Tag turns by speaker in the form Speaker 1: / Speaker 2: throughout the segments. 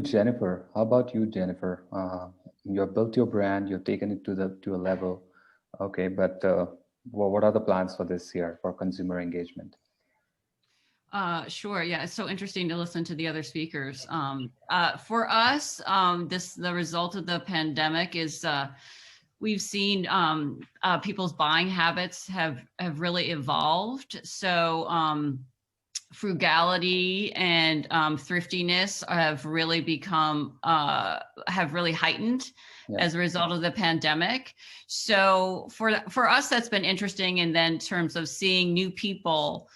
Speaker 1: Jennifer. How about you, Jennifer? You've built your brand, you've taken it to a level. Okay, but what are the plans for this year for consumer engagement?
Speaker 2: Sure. Yeah, it's so interesting to listen to the other speakers. For us, the result of the pandemic is we've seen people's buying habits have really evolved. So frugality and thriftiness have really become have really heightened as a result of the pandemic. So for us, that's been interesting. And then in terms of seeing new people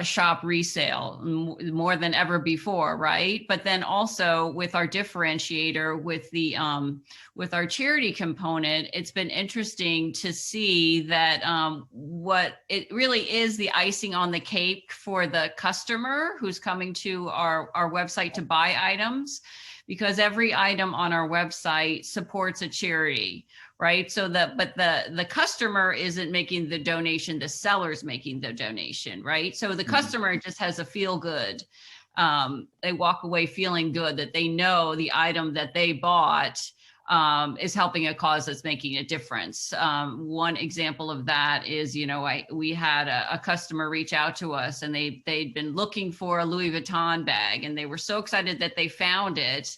Speaker 2: shop resale more than ever before, right? But then also with our differentiator with our charity component, it's been interesting to see that what it really is the icing on the cake for the customer who's coming to our website to buy items, because every item on our website supports a charity, right? So but the customer isn't making the donation, the seller's making the donation, right? So the customer just has a feel good. They walk away feeling good that they know the item that they bought is helping a cause that's making a difference. One example of that is, we had a customer reach out to us, and they'd been looking for a Louis Vuitton bag, and they were so excited that they found it,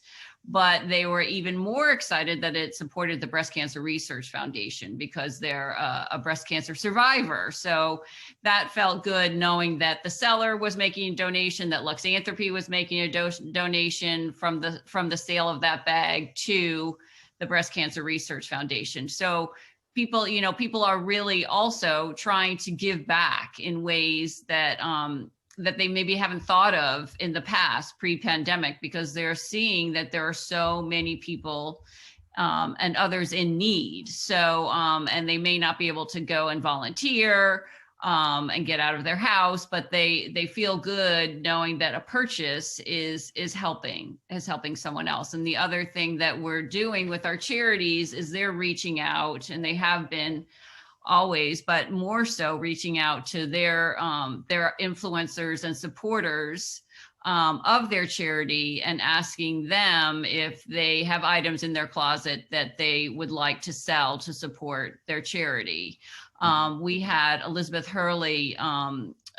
Speaker 2: but they were even more excited that it supported the Breast Cancer Research Foundation because they're a breast cancer survivor. So that felt good, knowing that the seller was making a donation, that LuxAnthropy was making a donation from the sale of that bag to the Breast Cancer Research Foundation. So people are really also trying to give back in ways that that they maybe haven't thought of in the past, pre-pandemic, because they're seeing that there are so many people and others in need. So, and they may not be able to go and volunteer and get out of their house, but they feel good knowing that a purchase is helping someone else. And the other thing that we're doing with our charities is they're reaching out, and they have been always, but more so reaching out to their influencers and supporters of their charity, and asking them if they have items in their closet that they would like to sell to support their charity. We had Elizabeth Hurley.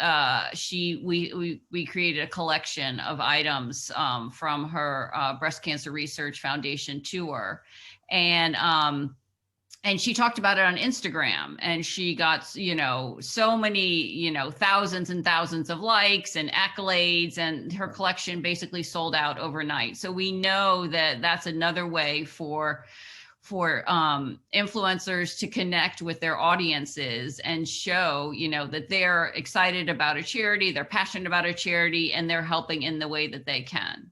Speaker 2: We created a collection of items from her Breast Cancer Research Foundation tour, and she talked about it on Instagram, and she got, so many, thousands and thousands of likes and accolades, and her collection basically sold out overnight. So we know that that's another way for influencers to connect with their audiences and show, that they're excited about a charity, they're passionate about a charity, and they're helping in the way that they can.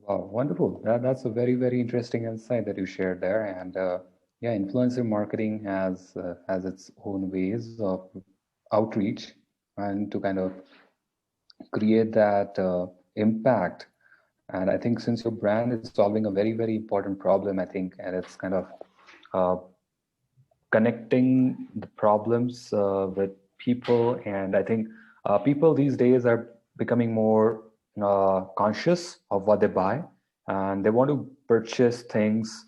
Speaker 1: Wow, wonderful. That's a very, very interesting insight that you shared there. And yeah, influencer marketing has its own ways of outreach and to kind of create that impact. And I think since your brand is solving a very, very important problem, I think, and it's kind of connecting the problems with people. And I think people these days are becoming more conscious of what they buy, and they want to purchase things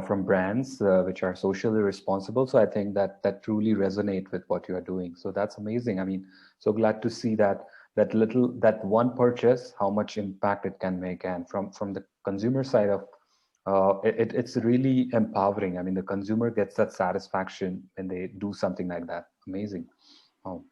Speaker 1: from brands which are socially responsible. So I think that truly resonate with what you are doing. So that's amazing. I mean, so glad to see that one purchase, how much impact it can make. And from the consumer side of it's really empowering. I mean, the consumer gets that satisfaction when they do something like that. Amazing. Oh.